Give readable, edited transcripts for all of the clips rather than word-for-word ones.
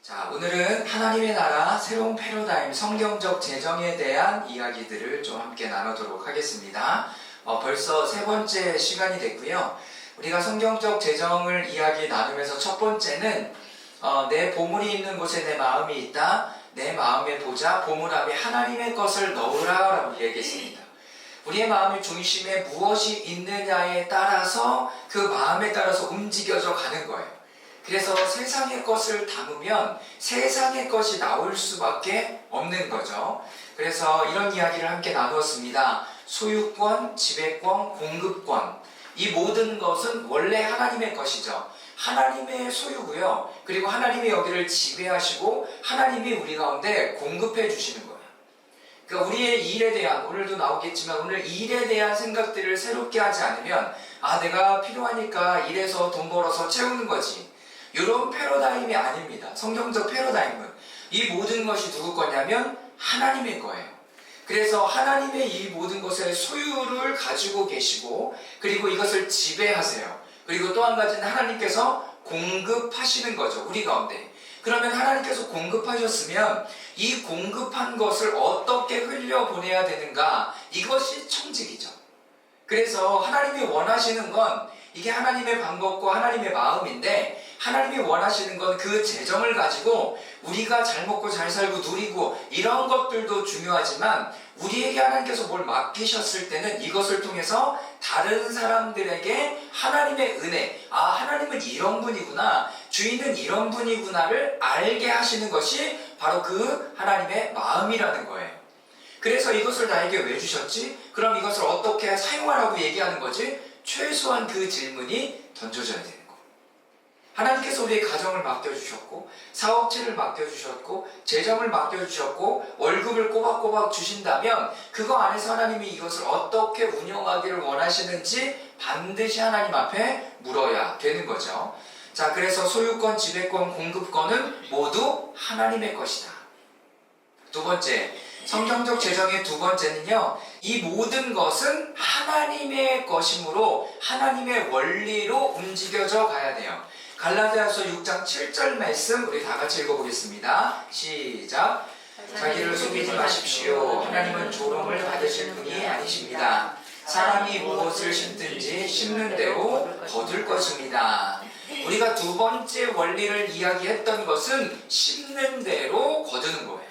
자, 오늘은 하나님의 나라 새로운 패러다임 성경적 재정에 대한 이야기들을 좀 함께 나누도록 하겠습니다. 벌써 세 번째 시간이 됐고요. 우리가 성경적 재정을 이야기 나누면서 첫 번째는 내 보물이 있는 곳에 내 마음이 있다. 내 마음에 보자. 보물 안에 하나님의 것을 넣으라 라고 얘기했습니다. 우리의 마음의 중심에 무엇이 있느냐에 따라서 그 마음에 따라서 움직여져 가는 거예요. 그래서 세상의 것을 담으면 세상의 것이 나올 수밖에 없는 거죠. 그래서 이런 이야기를 함께 나누었습니다. 소유권, 지배권, 공급권, 이 모든 것은 원래 하나님의 것이죠. 하나님의 소유고요. 그리고 하나님이 여기를 지배하시고 하나님이 우리 가운데 공급해 주시는 거예요. 그러니까 우리의 일에 대한, 오늘도 나오겠지만 오늘 일에 대한 생각들을 새롭게 하지 않으면 내가 필요하니까 일해서 돈 벌어서 채우는 거지, 이런 패러다임이 아닙니다. 성경적 패러다임은 이 모든 것이 누구 거냐면 하나님의 거예요. 그래서 하나님의 이 모든 것의 소유를 가지고 계시고, 그리고 이것을 지배하세요. 그리고 또 한 가지는 하나님께서 공급하시는 거죠, 우리 가운데. 그러면 하나님께서 공급하셨으면 이 공급한 것을 어떻게 흘려보내야 되는가, 이것이 청직이죠. 그래서 하나님이 원하시는 건 이게 하나님의 방법과 하나님의 마음인데, 하나님이 원하시는 건 그 재정을 가지고 우리가 잘 먹고 잘 살고 누리고 이런 것들도 중요하지만, 우리에게 하나님께서 뭘 맡기셨을 때는 이것을 통해서 다른 사람들에게 하나님의 은혜, 하나님은 이런 분이구나, 주인은 이런 분이구나를 알게 하시는 것이 바로 그 하나님의 마음이라는 거예요. 그래서 이것을 나에게 왜 주셨지? 그럼 이것을 어떻게 사용하라고 얘기하는 거지? 최소한 그 질문이 던져져야 되는 거예요. 하나님께서 우리의 가정을 맡겨주셨고, 사업체를 맡겨주셨고, 재정을 맡겨주셨고, 월급을 꼬박꼬박 주신다면 그거 안에서 하나님이 이것을 어떻게 운영하기를 원하시는지 반드시 하나님 앞에 물어야 되는 거죠. 자, 그래서 소유권, 지배권, 공급권은 모두 하나님의 것이다. 두 번째, 성경적 재정의 두 번째는요, 이 모든 것은 하나님의 것이므로 하나님의 원리로 움직여져 가야 돼요. 갈라디아서 6장 7절 말씀 우리 다 같이 읽어보겠습니다. 시작. 자기를 속이지 마십시오. 하나님은 조롱을 받으실 분이 아니십니다. 사람이 무엇을 심든지 심는 대로 거둘 것입니다. 우리가 두 번째 원리를 이야기했던 것은 심는 대로 거두는 거예요.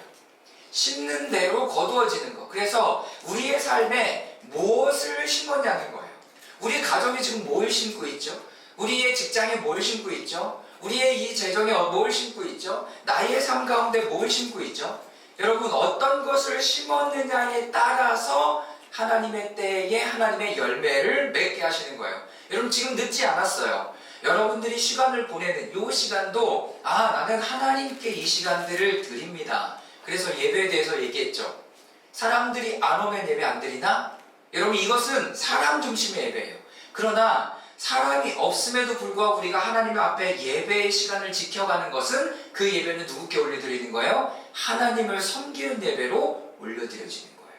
심는 대로 거두어지는 거. 그래서 우리의 삶에 무엇을 심었냐는 거예요. 우리 가정에 지금 뭘 심고 있죠? 우리의 직장에 뭘 심고 있죠? 우리의 이 재정에 뭘 심고 있죠? 나의 삶 가운데 뭘 심고 있죠? 여러분, 어떤 것을 심었느냐에 따라서 하나님의 때에 하나님의 열매를 맺게 하시는 거예요. 여러분, 지금 늦지 않았어요. 여러분들이 시간을 보내는 이 시간도 나는 하나님께 이 시간들을 드립니다. 그래서 예배에 대해서 얘기했죠. 사람들이 안 오면 예배 안 드리나? 여러분, 이것은 사람 중심의 예배예요. 그러나 사람이 없음에도 불구하고 우리가 하나님 앞에 예배의 시간을 지켜가는 것은, 그 예배는 누구께 올려드리는 거예요? 하나님을 섬기는 예배로 올려드려지는 거예요.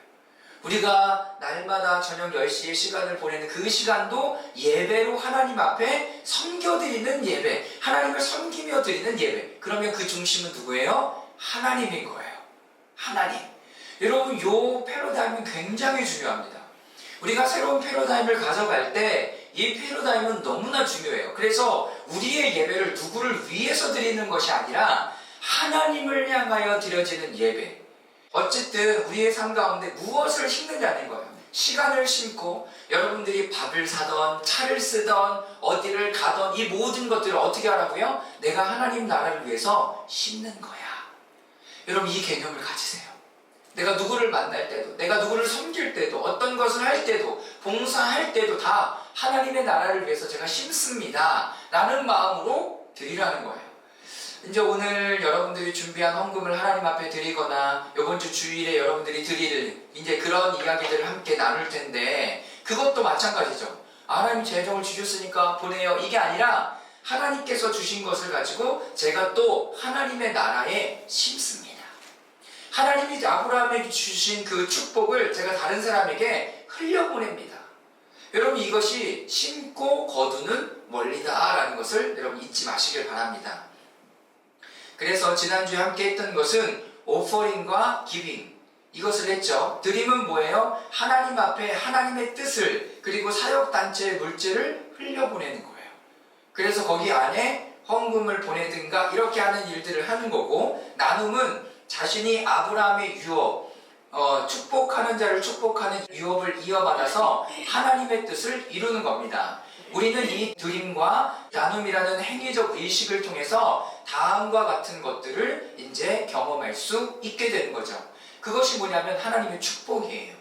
우리가 날마다 저녁 10시에 시간을 보내는 그 시간도 예배로 하나님 앞에 섬겨드리는 예배, 하나님을 섬기며 드리는 예배. 그러면 그 중심은 누구예요? 하나님인 거예요. 하나님. 여러분, 이 패러다임은 굉장히 중요합니다. 우리가 새로운 패러다임을 가져갈 때 이 패러다임은 너무나 중요해요. 그래서 우리의 예배를 누구를 위해서 드리는 것이 아니라 하나님을 향하여 드려지는 예배. 어쨌든 우리의 삶 가운데 무엇을 심느냐는 거예요. 시간을 심고, 여러분들이 밥을 사던 차를 쓰던 어디를 가던 이 모든 것들을 어떻게 하라고요? 내가 하나님 나라를 위해서 심는 거야. 여러분, 이 개념을 가지세요. 내가 누구를 만날 때도, 내가 누구를 섬길 때도, 어떤 것을 할 때도, 봉사할 때도 다 하나님의 나라를 위해서 제가 심습니다 라는 마음으로 드리라는 거예요. 이제 오늘 여러분들이 준비한 헌금을 하나님 앞에 드리거나 이번 주 주일에 여러분들이 드릴 이제 그런 이야기들을 함께 나눌 텐데, 그것도 마찬가지죠. 하나님 재정을 주셨으니까 보내요, 이게 아니라 하나님께서 주신 것을 가지고 제가 또 하나님의 나라에 심습니다. 하나님이 아브라함에게 주신 그 축복을 제가 다른 사람에게 흘려보냅니다. 여러분, 이것이 심고 거두는 원리다라는 것을 여러분 잊지 마시길 바랍니다. 그래서 지난주에 함께 했던 것은 오퍼링과 기빙, 이것을 했죠. 드림은 뭐예요? 하나님 앞에 하나님의 뜻을, 그리고 사역단체의 물질을 흘려보내는 거예요. 그래서 거기 안에 헌금을 보내든가 이렇게 하는 일들을 하는 거고, 나눔은 자신이 아브라함의 유업, 축복하는 자를 축복하는 유업을 이어받아서 하나님의 뜻을 이루는 겁니다. 우리는 이 드림과 나눔이라는 행위적 의식을 통해서 다음과 같은 것들을 이제 경험할 수 있게 되는 거죠. 그것이 뭐냐면 하나님의 축복이에요.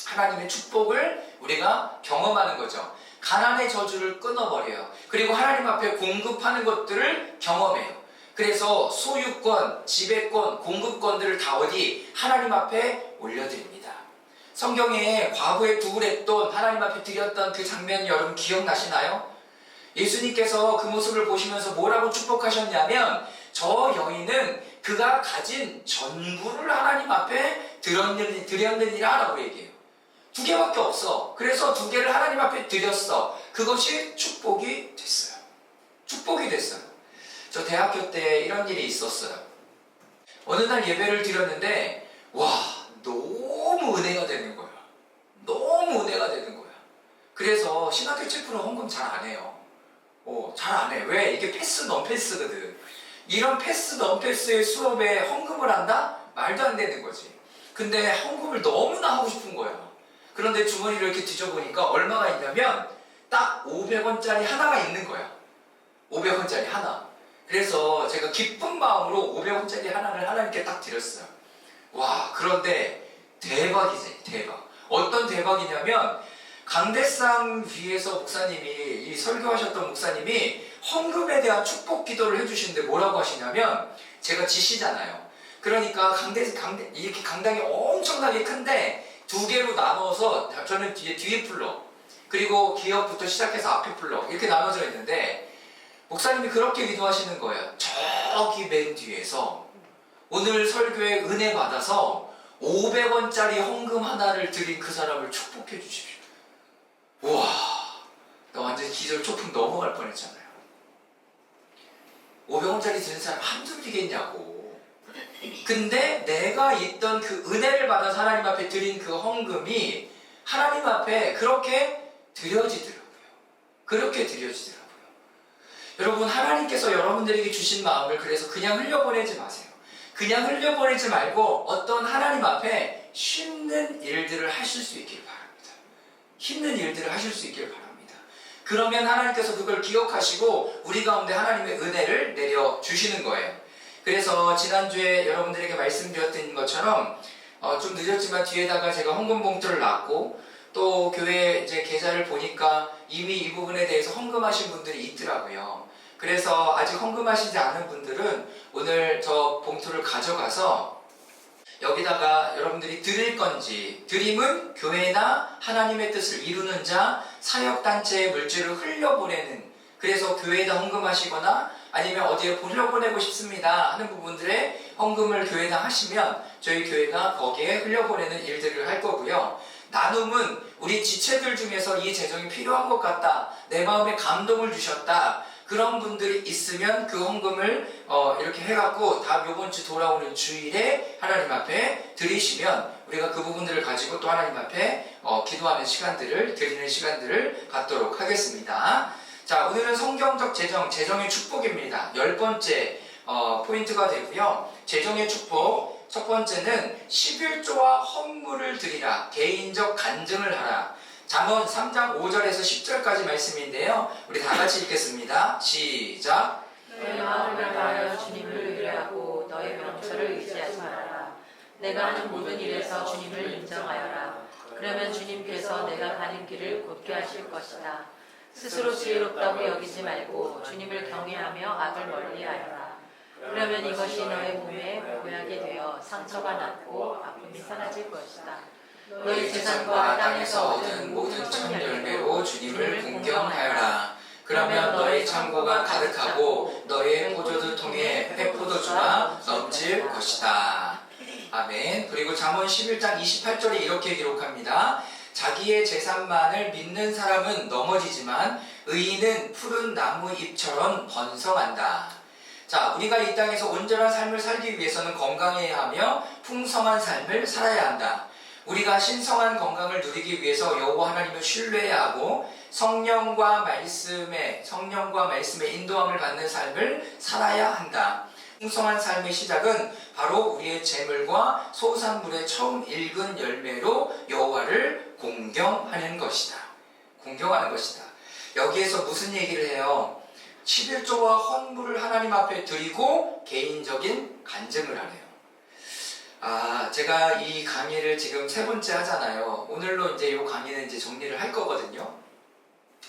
하나님의 축복을 우리가 경험하는 거죠. 가난의 저주를 끊어버려요. 그리고 하나님 앞에 공급하는 것들을 경험해요. 그래서 소유권, 지배권, 공급권들을 다 어디? 하나님 앞에 올려드립니다. 성경에 과거에 두울했던 하나님 앞에 드렸던 그 장면 여러분 기억나시나요? 예수님께서 그 모습을 보시면서 뭐라고 축복하셨냐면, 저 여인은 그가 가진 전부를 하나님 앞에 드렸느니라 라고 얘기해요. 2개밖에 없어. 그래서 2개를 하나님 앞에 드렸어. 그것이 축복이 됐어요. 축복이 됐어요. 저 대학교 때 이런 일이 있었어요. 어느 날 예배를 드렸는데 와, 너무 은혜가 되는 거야. 너무 은혜가 되는 거야. 그래서 신학교 체프로 헌금 잘 안 해요. 잘 안 해. 왜? 이게 패스 넘 패스거든. 이런 패스 넘 패스의 수업에 헌금을 한다? 말도 안 되는 거지. 근데 헌금을 너무나 하고 싶은 거야. 그런데 주머니를 이렇게 뒤져보니까 얼마가 있냐면 딱 500원짜리 하나가 있는 거야. 500원짜리 하나. 그래서 제가 기쁜 마음으로 500원짜리 하나를 하나님께 딱 드렸어요. 와, 그런데 대박이지, 대박. 어떤 대박이냐면 강대상 위에서 목사님이, 이 설교하셨던 목사님이 헌금에 대한 축복 기도를 해주시는데 뭐라고 하시냐면, 제가 지시잖아요. 그러니까 이렇게 강당이 엄청나게 큰데 2개로 나눠서, 저는 뒤에 플로, 그리고 기역부터 시작해서 앞에 플로 이렇게 나눠져 있는데, 목사님이 그렇게 기도하시는 거예요. 저기 맨 뒤에서 오늘 설교에 은혜 받아서 500원짜리 헌금 하나를 드린 그 사람을 축복해 주십시오. 우와, 나 완전 기절 초풍 넘어갈 뻔했잖아요. 500원짜리 드는 사람 한둘이겠냐고. 근데 내가 있던 그 은혜를 받아서 하나님 앞에 드린 그 헌금이 하나님 앞에 그렇게 드려지더라고요. 그렇게 드려지더라고요. 여러분, 하나님께서 여러분들에게 주신 마음을 그래서 그냥 흘려보내지 마세요. 그냥 흘려보내지 말고 어떤 하나님 앞에 힘든 일들을 하실 수 있길 바랍니다. 힘든 일들을 하실 수 있길 바랍니다. 그러면 하나님께서 그걸 기억하시고 우리 가운데 하나님의 은혜를 내려주시는 거예요. 그래서 지난주에 여러분들에게 말씀드렸던 것처럼 좀 늦었지만 뒤에다가 제가 헌금 봉투를 놨고, 또 교회 이제 계좌를 보니까 이미 이 부분에 대해서 헌금하신 분들이 있더라고요. 그래서 아직 헌금하시지 않은 분들은 오늘 저 봉투를 가져가서 여기다가 여러분들이 드릴 건지, 드림은 교회나 하나님의 뜻을 이루는 자, 사역단체의 물질을 흘려보내는, 그래서 교회에다 헌금하시거나 아니면 어디에 흘려보내고 싶습니다 하는 부분들에 헌금을 교회에다 하시면 저희 교회가 거기에 흘려보내는 일들을 할 거고요. 나눔은 우리 지체들 중에서 이 재정이 필요한 것 같다, 내 마음에 감동을 주셨다, 그런 분들이 있으면 그 헌금을 이렇게 해갖고 다 요번 주 돌아오는 주일에 하나님 앞에 드리시면 우리가 그 부분들을 가지고 또 하나님 앞에 기도하는 시간들을, 드리는 시간들을 갖도록 하겠습니다. 자, 오늘은 성경적 재정의 축복입니다. 10번째 포인트가 되고요. 재정의 축복, 첫 번째는 11조와 헌물을 드리라, 개인적 간증을 하라. 잠언 3장 5절에서 10절까지 말씀인데요. 우리 다 같이 읽겠습니다. 시작. 너의 마음을 다하여 주님을 의뢰하고 너의 명철을 의지하지 말아라. 내가 하는 모든 일에서 주님을 인정하여라. 그러면 주님께서 내가 가는 길을 곧게 하실 것이다. 스스로 지혜롭다고 여기지 말고 주님을 경외하며 악을 멀리하여라. 그러면 이것이 너의 몸에 보약이 되어 상처가 낫고 아픔이 사라질 것이다. 너희 재산과 땅에서 얻은 모든 천열매로 주님을 공경하여라. 그러면 너희 창고가 가득하고 너의 포도주통에 회포도주가 넘칠 것이다. 아멘. 그리고 잠언 11장 28절에 이렇게 기록합니다. 자기의 재산만을 믿는 사람은 넘어지지만 의인은 푸른 나무 잎처럼 번성한다. 자, 우리가 이 땅에서 온전한 삶을 살기 위해서는 건강해야 하며 풍성한 삶을 살아야 한다. 우리가 신성한 건강을 누리기 위해서 여호와 하나님을 신뢰해야 하고 성령과 말씀의 인도함을 받는 삶을 살아야 한다. 풍성한 삶의 시작은 바로 우리의 재물과 소산물의 처음 익은 열매로 여호와를 공경하는 것이다. 공경하는 것이다. 여기에서 무슨 얘기를 해요? 11조와 헌물을 하나님 앞에 드리고 개인적인 간증을 하래요. 제가 이 강의를 지금 3번째 하잖아요. 오늘로 이제 이 강의는 이제 정리를 할 거거든요.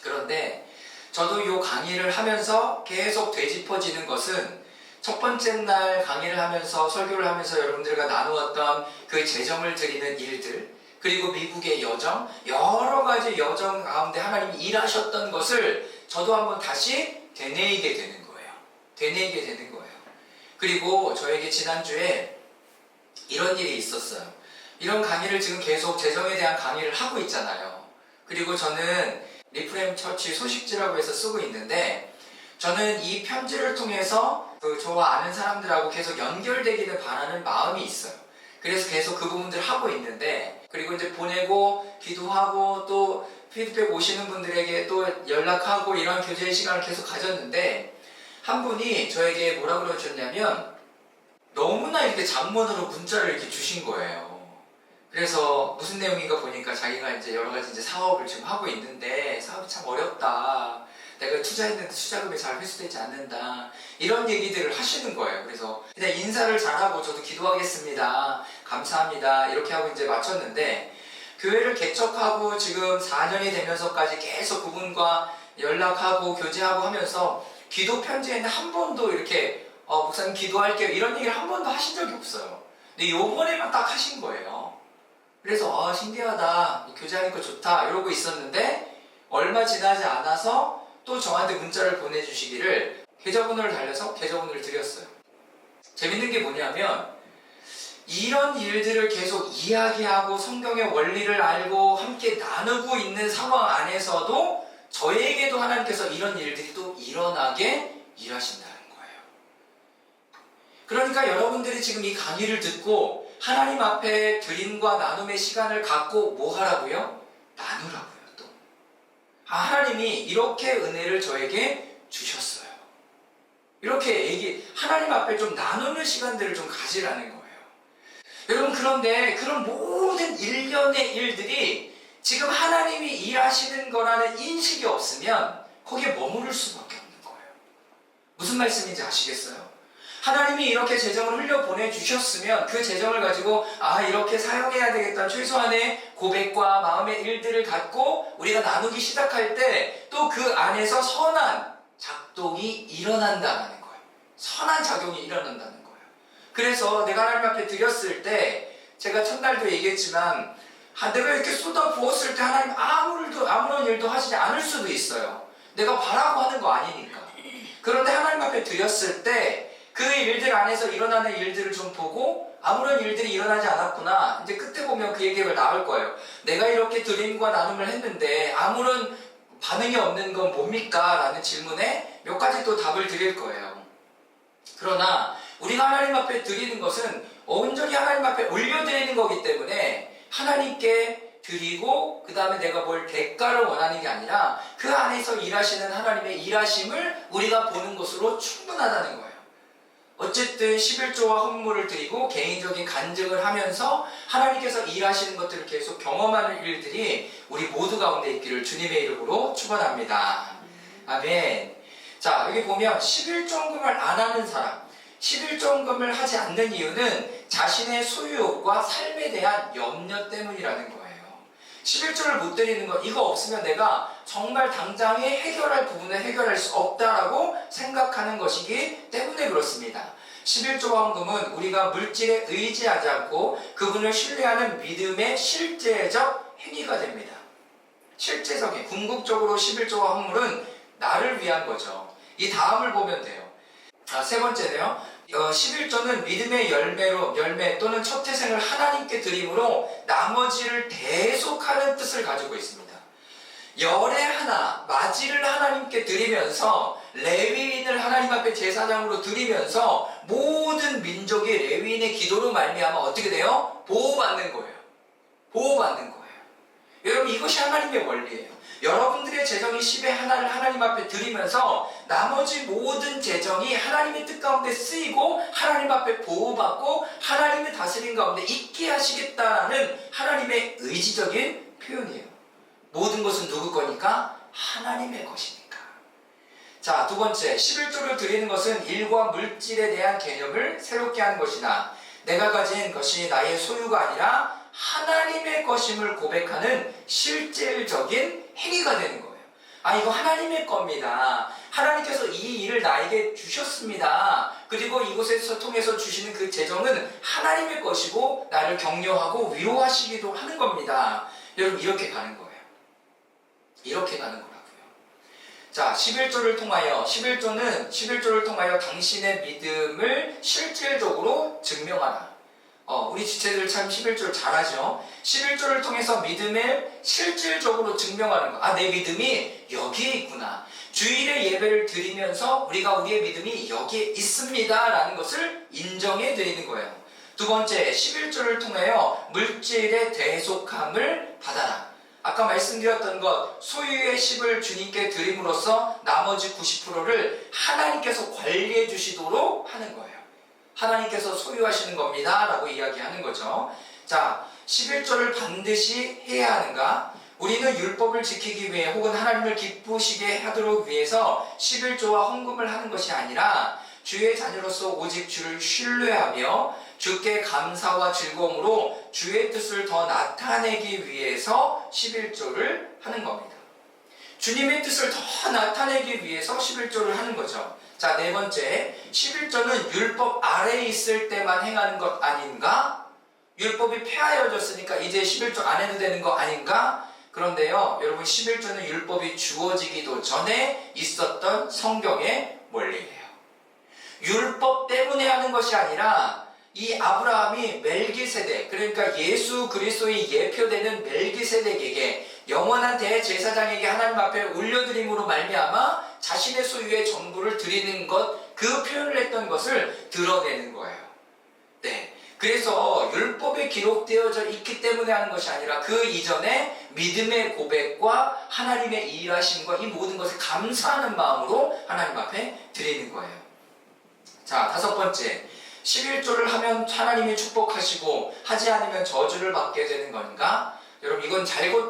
그런데 저도 이 강의를 하면서 계속 되짚어지는 것은 첫 번째 날 강의를 하면서 설교를 하면서 여러분들과 나누었던 그 재정을 드리는 일들, 그리고 미국의 여정, 여러 가지 여정 가운데 하나님이 일하셨던 것을 저도 한번 다시 되뇌이게 되는 거예요. 되뇌이게 되는 거예요. 그리고 저에게 지난주에 이런 일이 있었어요. 이런 강의를 지금 계속 재정에 대한 강의를 하고 있잖아요. 그리고 저는 리프레임 처치 소식지라고 해서 쓰고 있는데, 저는 이 편지를 통해서 저와 아는 사람들하고 계속 연결되기를 바라는 마음이 있어요. 그래서 계속 그 부분들을 하고 있는데, 그리고 이제 보내고 기도하고 또 피드백 오시는 분들에게 또 연락하고 이런 교제의 시간을 계속 가졌는데, 한 분이 저에게 뭐라 그러셨냐면 너무나 이렇게 장문으로 문자를 이렇게 주신 거예요. 그래서 무슨 내용인가 보니까 자기가 이제 여러 가지 이제 사업을 지금 하고 있는데 사업이 참 어렵다. 내가 투자했는데 투자금이 잘 회수되지 않는다. 이런 얘기들을 하시는 거예요. 그래서 그냥 인사를 잘하고 저도 기도하겠습니다. 감사합니다. 이렇게 하고 이제 마쳤는데, 교회를 개척하고 지금 4년이 되면서까지 계속 그분과 연락하고 교제하고 하면서 기도 편지에는 한 번도 이렇게 목사님 기도할게요 이런 얘기를 한 번도 하신 적이 없어요. 근데 요번에만 딱 하신 거예요. 그래서 신기하다, 교제하니까 좋다 이러고 있었는데, 얼마 지나지 않아서 또 저한테 문자를 보내주시기를 계좌번호를 달려서 계좌번호를 드렸어요. 재밌는 게 뭐냐면, 이런 일들을 계속 이야기하고 성경의 원리를 알고 함께 나누고 있는 상황 안에서도 저에게도 하나님께서 이런 일들이 또 일어나게 일하신다는 거예요. 그러니까 여러분들이 지금 이 강의를 듣고 하나님 앞에 드림과 나눔의 시간을 갖고 뭐 하라고요? 나누라고요. 또 하나님이 이렇게 은혜를 저에게 주셨어요. 이렇게 하나님 앞에 좀 나누는 시간들을 좀 가지라는 거예요. 여러분, 그런데 그런 모든 일련의 일들이 지금 하나님이 일하시는 거라는 인식이 없으면 거기에 머무를 수밖에 없는 거예요. 무슨 말씀인지 아시겠어요? 하나님이 이렇게 재정을 흘려보내주셨으면 그 재정을 가지고 이렇게 사용해야 되겠다, 최소한의 고백과 마음의 일들을 갖고 우리가 나누기 시작할 때 또 그 안에서 선한 작동이 일어난다는 거예요. 선한 작용이 일어난다는 거예요. 그래서 내가 하나님 앞에 드렸을 때, 제가 첫날도 얘기했지만 내가 이렇게 쏟아 부었을 때 하나님 아무런 일도 하시지 않을 수도 있어요. 내가 바라고 하는 거 아니니까. 그런데 하나님 앞에 드렸을 때 그 일들 안에서 일어나는 일들을 좀 보고 아무런 일들이 일어나지 않았구나, 이제 끝에 보면 그 얘기가 나올 거예요. 내가 이렇게 드림과 나눔을 했는데 아무런 반응이 없는 건 뭡니까? 라는 질문에 몇 가지 또 답을 드릴 거예요. 그러나 우리가 하나님 앞에 드리는 것은 온전히 하나님 앞에 올려드리는 거기 때문에 하나님께 드리고 그 다음에 내가 뭘 대가를 원하는 게 아니라 그 안에서 일하시는 하나님의 일하심을 우리가 보는 것으로 충분하다는 거예요. 어쨌든 11조와 헌물을 드리고 개인적인 간증을 하면서 하나님께서 일하시는 것들을 계속 경험하는 일들이 우리 모두 가운데 있기를 주님의 이름으로 축원합니다. 아멘. 자, 여기 보면 11조금을 안 하는 사람, 11조금을 하지 않는 이유는 자신의 소유욕과 삶에 대한 염려 때문이라는 거예요. 11조를 못 드리는 것, 이거 없으면 내가 정말 당장에 해결할 부분을 해결할 수 없다라고 생각하는 것이기 때문에 그렇습니다. 11조와 헌금은 우리가 물질에 의지하지 않고 그분을 신뢰하는 믿음의 실제적 행위가 됩니다. 실제적인, 궁극적으로 11조와 헌물은 나를 위한 거죠. 이 다음을 보면 돼요. 세 번째네요. 11조는 믿음의 열매 또는 첫 태생을 하나님께 드림으로 나머지를 대속하는 뜻을 가지고 있습니다. 열의 하나, 마지를 하나님께 드리면서 레위인을 하나님 앞에 제사장으로 드리면서 모든 민족이 레위인의 기도로 말미암아 어떻게 돼요? 보호받는 거예요. 보호받는 거예요. 여러분, 이것이 하나님의 원리예요. 여러분들의 재정이 10의 하나를 하나님 앞에 드리면서 나머지 모든 재정이 하나님의 뜻 가운데 쓰이고 하나님 앞에 보호받고 하나님의 다스림 가운데 있게 하시겠다라는 하나님의 의지적인 표현이에요. 모든 것은 누구 거니까? 하나님의 것이니까. 자, 두 번째, 11조를 드리는 것은 일과 물질에 대한 개념을 새롭게 하는 것이나 내가 가진 것이 나의 소유가 아니라 하나님의 것임을 고백하는 실질적인 행위가 되는 거예요. 아, 이거 하나님의 겁니다. 하나님께서 이 일을 나에게 주셨습니다. 그리고 이곳에서 통해서 주시는 그 재정은 하나님의 것이고 나를 격려하고 위로하시기도 하는 겁니다. 여러분, 이렇게 가는 거예요. 이렇게 가는 거라고요. 자, 11조를 통하여 당신의 믿음을 실질적으로 증명하라. 우리 지체들 참 11조를 잘하죠. 11조를 통해서 믿음을 실질적으로 증명하는 거. 아, 내 믿음이 여기에 있구나. 주일에 예배를 드리면서 우리가 우리의 믿음이 여기에 있습니다 라는 것을 인정해 드리는 거예요. 두 번째, 11조를 통하여 물질의 대속함을 받아라. 아까 말씀드렸던 것, 소유의 10을 주님께 드림으로써 나머지 90%를 하나님께서 관리해 주시도록 하는 거예요. 하나님께서 소유하시는 겁니다 라고 이야기하는 거죠. 자, 11조를 반드시 해야 하는가? 우리는 율법을 지키기 위해 혹은 하나님을 기쁘시게 하도록 위해서 11조와 헌금을 하는 것이 아니라 주의 자녀로서 오직 주를 신뢰하며 주께 감사와 즐거움으로 주의 뜻을 더 나타내기 위해서 11조를 하는 겁니다. 주님의 뜻을 더 나타내기 위해서 11조를 하는 거죠. 자, 네 번째, 11조는 율법 아래에 있을 때만 행하는 것 아닌가? 율법이 폐하여졌으니까 이제 11조 안 해도 되는 거 아닌가? 그런데요, 여러분, 11조는 율법이 주어지기도 전에 있었던 성경의 원리예요. 율법 때문에 하는 것이 아니라 이 아브라함이 멜기세덱, 그러니까 예수 그리스도의 예표되는 멜기세덱에게 영원한 대제사장에게 하나님 앞에 올려드림으로 말미암아 자신의 소유의 전부를 드리는 것, 그 표현을 했던 것을 드러내는 거예요. 네. 그래서 율법에 기록되어져 있기 때문에 하는 것이 아니라 그 이전에 믿음의 고백과 하나님의 일하심과 이 모든 것을 감사하는 마음으로 하나님 앞에 드리는 거예요. 자, 다섯 번째, 11조를 하면 하나님이 축복하시고 하지 않으면 저주를 받게 되는 건가? 여러분, 이건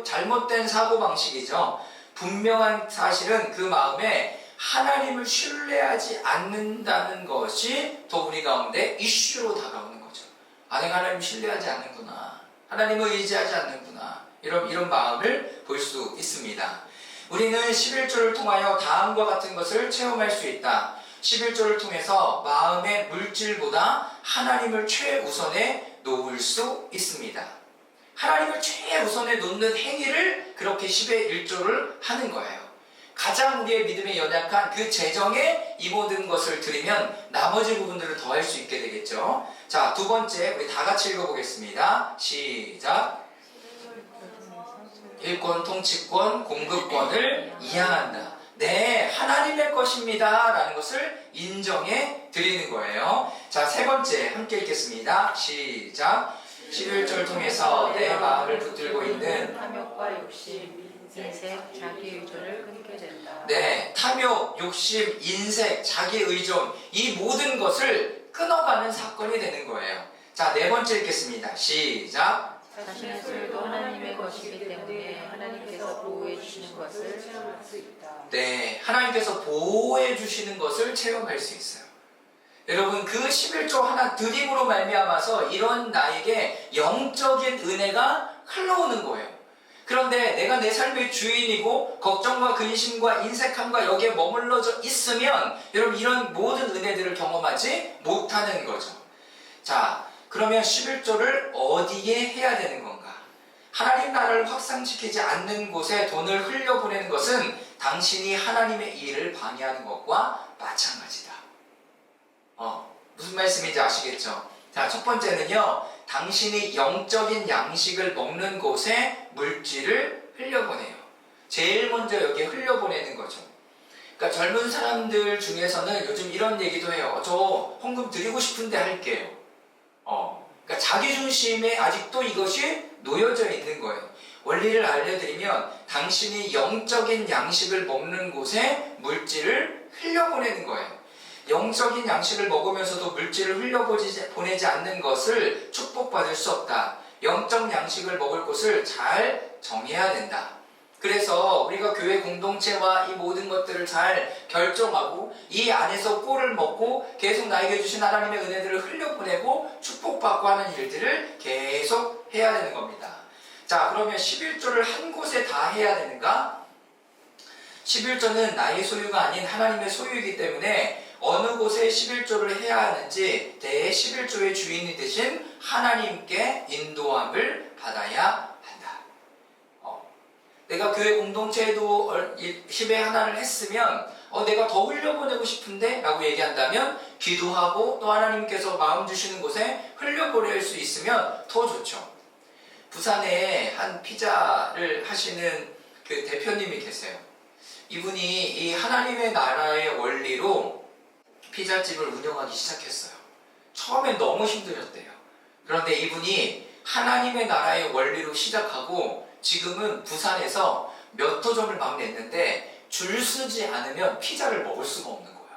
잘못된 사고방식이죠. 분명한 사실은 그 마음에 하나님을 신뢰하지 않는다는 것이 더 우리 가운데 이슈로 다가오는 거죠. 아, 내가 하나님을 신뢰하지 않는구나. 하나님을 의지하지 않는구나. 이런 마음을 볼 수 있습니다. 우리는 11조를 통하여 다음과 같은 것을 체험할 수 있다. 11조를 통해서 마음의 물질보다 하나님을 최우선에 놓을 수 있습니다. 하나님을 최우선에 놓는 행위를 그렇게 10의 1조를 하는 거예요. 가장 우리의 믿음에 연약한 그 재정에 이 모든 것을 드리면 나머지 부분들을 더 할 수 있게 되겠죠. 자, 두 번째, 우리 다 같이 읽어보겠습니다. 시작. 일권, 통치권, 공급권을 이양한다. 네, 하나님의 것입니다 라는 것을 인정해 드리는 거예요. 자, 세 번째, 함께 읽겠습니다. 시작. 11조를 통해서 내 마음을 붙들고 있는 탐욕과 욕심, 인색, 자기 의존을 끊게 된다. 네, 탐욕, 욕심, 인색, 자기 의존, 이 모든 것을 끊어가는 사건이 되는 거예요. 자, 네 번째 읽겠습니다. 시작. 자신의 소유도 하나님의 것이기 때문에 하나님께서 보호해 주시는 것을 체험할 수 있다. 네, 하나님께서 보호해 주시는 것을 체험할 수 있어요. 여러분, 그 11조 하나 드림으로 말미암아서 이런 나에게 영적인 은혜가 흘러오는 거예요. 그런데 내가 내 삶의 주인이고 걱정과 근심과 인색함과 여기에 머물러져 있으면 여러분, 이런 모든 은혜들을 경험하지 못하는 거죠. 자, 그러면 11조를 어디에 해야 되는 건가? 하나님 나라를 확산시키지 않는 곳에 돈을 흘려보내는 것은 당신이 하나님의 일을 방해하는 것과 마찬가지다. 무슨 말씀인지 아시겠죠? 자, 첫 번째는요, 당신이 영적인 양식을 먹는 곳에 물질을 흘려보내요. 제일 먼저 여기에 흘려보내는 거죠. 그러니까 젊은 사람들 중에서는 요즘 이런 얘기도 해요. 저 헌금 드리고 싶은데 할게요. 그러니까 자기중심에 아직도 이것이 놓여져 있는 거예요. 원리를 알려드리면 당신이 영적인 양식을 먹는 곳에 물질을 흘려보내는 거예요. 영적인 양식을 먹으면서도 물질을 흘려보내지 않는 것을 축복받을 수 없다. 영적 양식을 먹을 곳을 잘 정해야 된다. 그래서 우리가 교회 공동체와 이 모든 것들을 잘 결정하고 이 안에서 꼴을 먹고 계속 나에게 주신 하나님의 은혜들을 흘려보내고 축복받고 하는 일들을 계속 해야 되는 겁니다. 자, 그러면 11조를 한 곳에 다 해야 되는가? 11조는 나의 소유가 아닌 하나님의 소유이기 때문에 어느 곳에 11조를 해야 하는지 내 11조의 주인이 되신 하나님께 인도함을 받아야 한다. 내가 교회 공동체에도 10의 하나를 했으면 내가 더 흘려보내고 싶은데 라고 얘기한다면 기도하고 또 하나님께서 마음 주시는 곳에 흘려보낼 수 있으면 더 좋죠. 부산에 한 피자를 하시는 그 대표님이 계세요. 이분이 이 하나님의 나라의 원리로 피자집을 운영하기 시작했어요. 처음엔 너무 힘들었대요. 그런데 이분이 하나님의 나라의 원리로 시작하고 지금은 부산에서 몇 호점을 막 냈는데 줄 서지 않으면 피자를 먹을 수가 없는 거예요.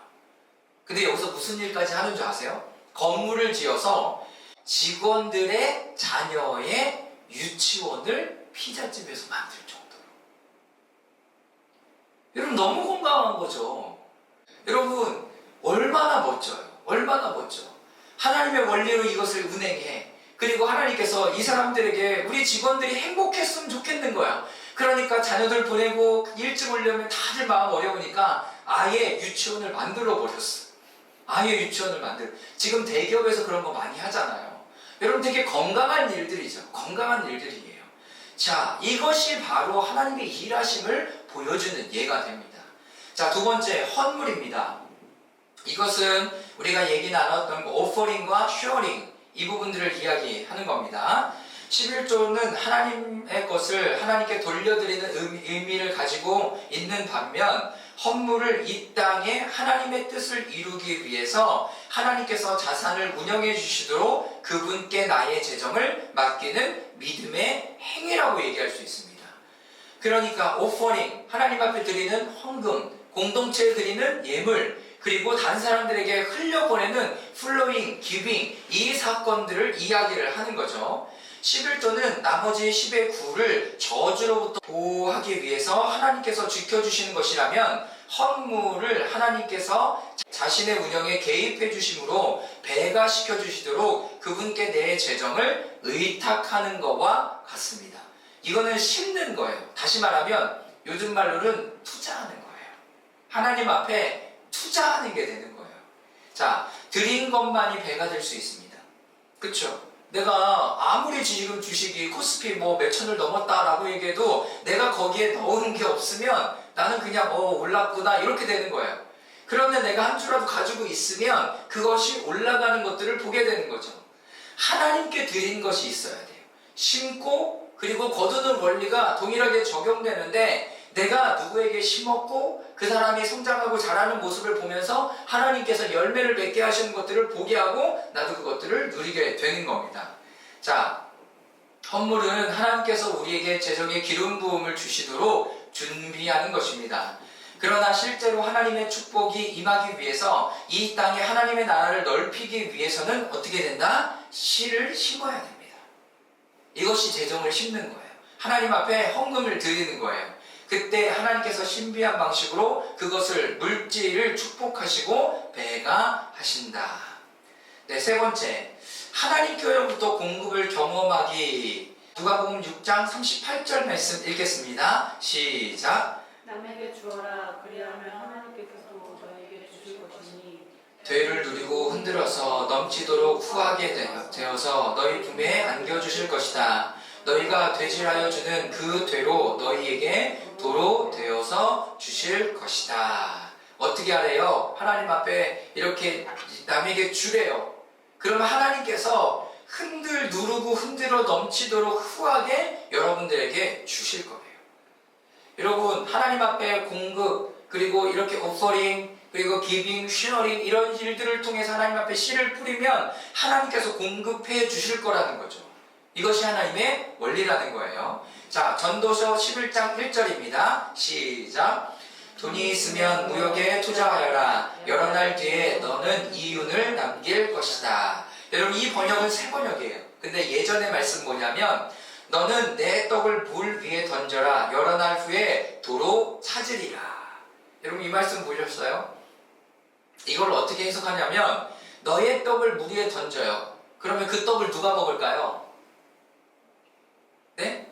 근데 여기서 무슨 일까지 하는 줄 아세요? 건물을 지어서 직원들의 자녀의 유치원을 피자집에서 만들 정도로. 여러분 너무 건강한 거죠. 여러분 얼마나 멋져요. 얼마나 멋져. 하나님의 원리로 이것을 운행해. 그리고 하나님께서 이 사람들에게 우리 직원들이 행복했으면 좋겠는 거야. 그러니까 자녀들 보내고 일찍 오려면 다들 마음 어려우니까 아예 유치원을 만들어 버렸어. 아예 유치원을 만들어. 지금 대기업에서 그런 거 많이 하잖아요. 여러분 되게 건강한 일들이죠. 건강한 일들이에요. 자, 이것이 바로 하나님의 일하심을 보여주는 예가 됩니다. 자, 두 번째 헌물입니다. 이것은 우리가 얘기 나눴던 오퍼링과 쉐어링 이 부분들을 이야기하는 겁니다. 11조는 하나님의 것을 하나님께 돌려드리는 의미를 가지고 있는 반면 헌물을 이 땅에 하나님의 뜻을 이루기 위해서 하나님께서 자산을 운영해 주시도록 그분께 나의 재정을 맡기는 믿음의 행위라고 얘기할 수 있습니다. 그러니까 오퍼링, 하나님 앞에 드리는 헌금, 공동체에 드리는 예물, 그리고 다른 사람들에게 흘려보내는 플로잉, 기빙 이 사건들을 이야기를 하는 거죠. 11조는 나머지 10의 9를 저주로부터 보호하기 위해서 하나님께서 지켜주시는 것이라면 헌물을 하나님께서 자신의 운영에 개입해 주심으로 배가시켜 주시도록 그분께 내 재정을 의탁하는 것과 같습니다. 이거는 심는 거예요. 다시 말하면 요즘 말로는 투자하는 거예요. 하나님 앞에 투자하는 게 되는 거예요. 자, 드린 것만이 배가 될 수 있습니다. 그쵸? 내가 아무리 지금 주식이 코스피 뭐 몇천을 넘었다라고 얘기해도 내가 거기에 넣은 게 없으면 나는 그냥 올랐구나 이렇게 되는 거예요. 그러면 내가 한 주라도 가지고 있으면 그것이 올라가는 것들을 보게 되는 거죠. 하나님께 드린 것이 있어야 돼요. 심고 그리고 거두는 원리가 동일하게 적용되는데 내가 누구에게 심었고 그 사람이 성장하고 자라는 모습을 보면서 하나님께서 열매를 맺게 하시는 것들을 보게 하고 나도 그것들을 누리게 되는 겁니다. 자, 헌물은 하나님께서 우리에게 재정의 기름 부음을 주시도록 준비하는 것입니다. 그러나 실제로 하나님의 축복이 임하기 위해서 이 땅에 하나님의 나라를 넓히기 위해서는 어떻게 된다? 씨를 심어야 됩니다. 이것이 재정을 심는 거예요. 하나님 앞에 헌금을 드리는 거예요. 그때 하나님께서 신비한 방식으로 그것을 물질을 축복하시고 배가 하신다. 네, 세 번째, 하나님께로부터 공급을 경험하기. 누가복음 6장 38절 말씀 읽겠습니다. 시작. 남에게 주어라 그리하면 하나님께서도 너에게 주실 것이니 되를 누리고 흔들어서 넘치도록 후하게 되어서 너희 품에 안겨주실 것이다. 너희가 되질하여 주는 그 되로 너희에게 도로 되어서 주실 것이다. 어떻게 하래요? 하나님 앞에 이렇게 남에게 주래요. 그러면 하나님께서 누르고 흔들어 넘치도록 후하게 여러분들에게 주실 거예요. 여러분 하나님 앞에 공급 그리고 이렇게 오퍼링 그리고 기빙, 쉐어링 이런 일들을 통해서 하나님 앞에 씨를 뿌리면 하나님께서 공급해 주실 거라는 거죠. 이것이 하나님의 원리라는 거예요. 자, 전도서 11장 1절입니다. 시작. 돈이 있으면 무역에 투자하여라. 여러 날 뒤에 너는 이윤을 남길 것이다. 여러분 이 번역은 새 번역이에요. 근데 예전의 말씀 뭐냐면 너는 내 떡을 물 위에 던져라. 여러 날 후에 도로 찾으리라. 여러분 이 말씀 보셨어요? 이걸 어떻게 해석하냐면 너의 떡을 물 위에 던져요. 그러면 그 떡을 누가 먹을까요? 네?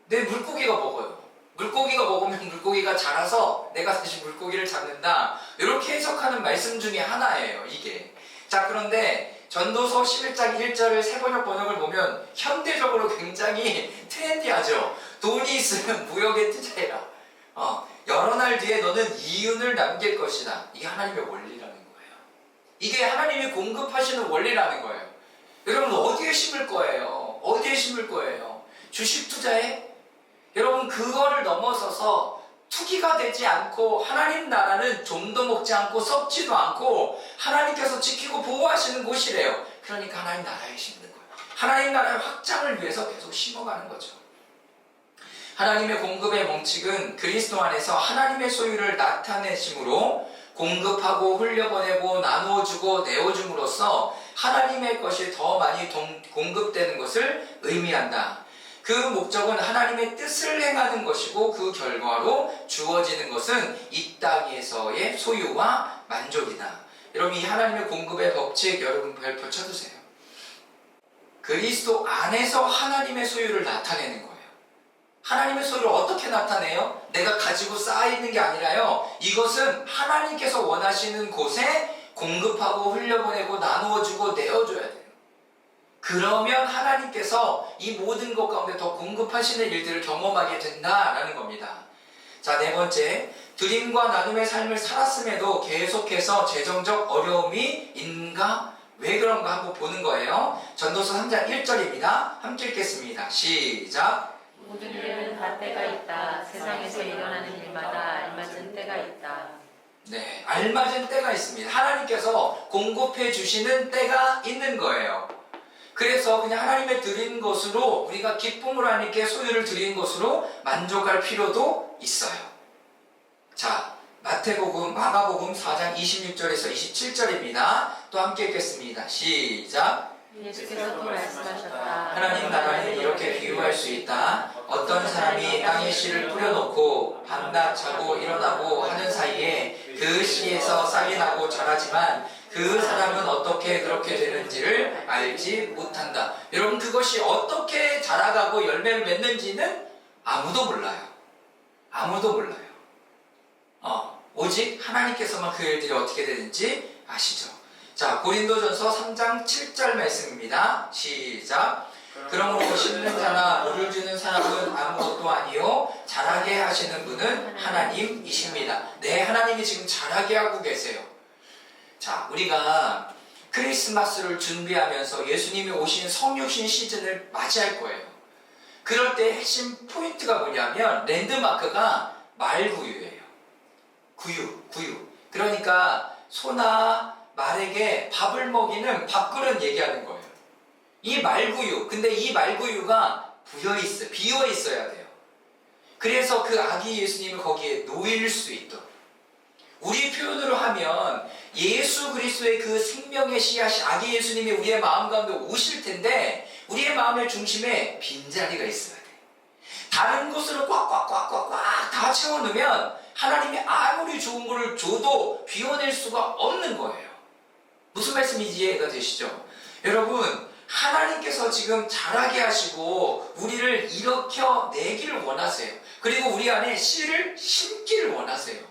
내 물고기가 먹어요. 물고기가 먹으면 물고기가 자라서 내가 다시 물고기를 잡는다. 이렇게 해석하는 말씀 중에 하나예요. 이게. 자, 그런데 전도서 11장 1절을 새번역 번역을 보면 현대적으로 굉장히 트렌디하죠. 돈이 있으면 무역에 투자해라. 여러 날 뒤에 너는 이윤을 남길 것이다. 이게 하나님의 원리라는 거예요. 이게 하나님이 공급하시는 원리라는 거예요. 여러분 어디에 심을 거예요? 어디에 심을 거예요? 주식 투자에? 여러분 그거를 넘어서서 투기가 되지 않고 하나님 나라는 좀도 먹지 않고 썩지도 않고 하나님께서 지키고 보호하시는 곳이래요. 그러니까 하나님 나라에 심는 거예요. 하나님 나라의 확장을 위해서 계속 심어가는 거죠. 하나님의 공급의 원칙은 그리스도 안에서 하나님의 소유를 나타내심으로 공급하고 흘려보내고 나누어주고 내어줌으로써 하나님의 것이 더 많이 공급되는 것을 의미한다. 그 목적은 하나님의 뜻을 행하는 것이고 그 결과로 주어지는 것은 이 땅에서의 소유와 만족이다. 여러분 이 하나님의 공급의 법칙 여러분 별표 쳐두세요. 그리스도 안에서 하나님의 소유를 나타내는 거예요. 하나님의 소유를 어떻게 나타내요? 내가 가지고 쌓아있는 게 아니라요. 이것은 하나님께서 원하시는 곳에 공급하고 흘려보내고 나누어주고 내어줘야 돼요. 그러면 하나님께서 이 모든 것 가운데 더 공급하시는 일들을 경험하게 된다라는 겁니다. 자, 네 번째, 드림과 나눔의 삶을 살았음에도 계속해서 재정적 어려움이 있는가? 왜 그런가 한번 보는 거예요. 전도서 3장 1절입니다. 함께 읽겠습니다. 시작. 모든 일에는 다 때가 있다. 세상에서 일어나는 일마다 알맞은 때가 있다. 네, 알맞은 때가 있습니다. 하나님께서 공급해 주시는 때가 있는 거예요. 그래서 그냥 하나님의 드린 것으로 우리가 기쁨으로 하나님께 소유를 드리는 것으로 만족할 필요도 있어요. 자, 마태복음, 마가복음 4장 26절에서 27절입니다. 또 함께 읽겠습니다. 시작. 예수께서 또 말씀하셨다. 하나님 나라는 이렇게 비유할 수 있다. 어떤 사람이 땅에 씨를 뿌려놓고 밤낮 자고 일어나고 하는 사이에 그 씨에서 싹이 나고 자라지만 그 사람은 어떻게 그렇게 되는지를 알지 못한다. 여러분 그것이 어떻게 자라가고 열매를 맺는지는 아무도 몰라요. 아무도 몰라요. 오직 하나님께서만 그 일들이 어떻게 되는지 아시죠. 자, 고린도전서 3장 7절 말씀입니다. 시작. 그러므로 심는 자나 물을 주는 사람은 아무것도 아니요 자라게 하시는 분은 하나님이십니다. 네, 하나님이 지금 자라게 하고 계세요. 자, 우리가 크리스마스를 준비하면서 예수님이 오신 성육신 시즌을 맞이할 거예요. 그럴 때 핵심 포인트가 뭐냐면 랜드마크가 말구유예요. 구유. 그러니까 소나 말에게 밥을 먹이는 밥그릇 얘기하는 거예요. 이 말구유. 근데 이 말구유가 비어 있어야 돼요. 그래서 그 아기 예수님을 거기에 놓일 수 있도록. 우리 표현으로 하면 예수 그리스도의 그 생명의 씨앗이 아기 예수님이 우리의 마음 가운데 오실 텐데 우리의 마음의 중심에 빈자리가 있어야 돼. 다른 곳으로 꽉꽉꽉꽉꽉 다 채워넣으면 하나님이 아무리 좋은 거를 줘도 비워낼 수가 없는 거예요. 무슨 말씀인지 이해가 되시죠? 여러분 하나님께서 지금 자라게 하시고 우리를 일으켜내기를 원하세요. 그리고 우리 안에 씨를 심기를 원하세요.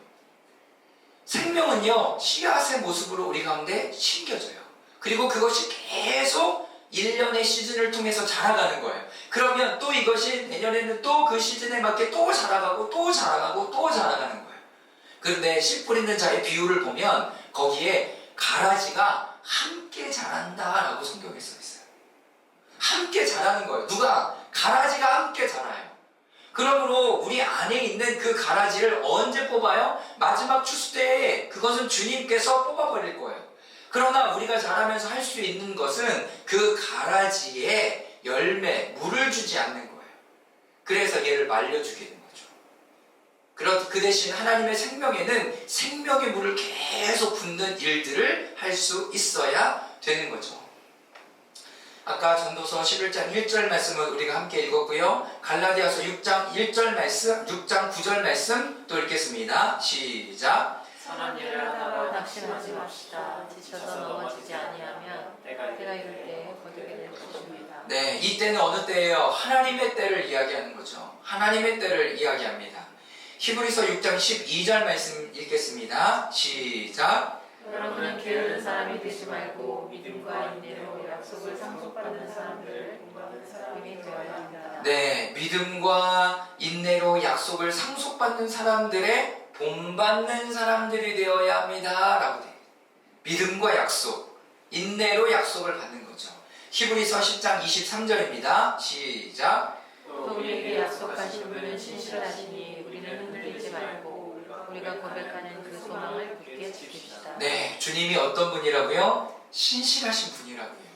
생명은요 씨앗의 모습으로 우리 가운데 심겨져요. 그리고 그것이 계속 1년의 시즌을 통해서 자라가는 거예요. 그러면 또 이것이 내년에는 또 그 시즌에 맞게 또 자라가고 또 자라가고 또 자라가는 거예요. 그런데 씨 뿌리는 자의 비유를 보면 거기에 가라지가 함께 자란다라고 성경에 써 있어요. 함께 자라는 거예요. 누가? 가라지가 함께 자라요. 그러므로 우리 안에 있는 그 가라지를 언제 뽑아요? 마지막 추수 때에 그것은 주님께서 뽑아버릴 거예요. 그러나 우리가 자라면서 할 수 있는 것은 그 가라지에 열매, 물을 주지 않는 거예요. 그래서 얘를 말려주게 되는 거죠. 그 대신 하나님의 생명에는 생명의 물을 계속 붓는 일들을 할 수 있어야 되는 거죠. 아까 전도서 11장 1절 말씀을 우리가 함께 읽었고요. 갈라디아서 6장 1절 말씀, 6장 9절 말씀 또 읽겠습니다. 시작. 선한 일을 하다가 낙심하지 맙시다. 지쳐서 넘어지지 아니하면 때가 이를 때 거두게 될 것입니다. 네, 이때는 어느 때예요? 하나님의 때를 이야기하는 거죠. 하나님의 때를 이야기합니다. 히브리서 6장 12절 말씀 읽겠습니다. 시작. 여러분은 게으른 사람이 되지 말고 믿음과 인내로 약속을 상속받는 사람들을 본받는 사람이 되어야 합니다. 네, 믿음과 인내로 약속을 상속받는 사람들의 본받는 사람들이 되어야 합니다. 라고 돼요. 믿음과 약속, 인내로 약속을 받는 거죠. 히브리서 10장 23절입니다. 시작. 또 우리에게 약속하신 분은 신실하시니 우리는 흔들리지 말고 우리가 고백하는 그 소망을 굳게 지킵시다. 네, 주님이 어떤 분이라고요? 신실하신 분이라고요.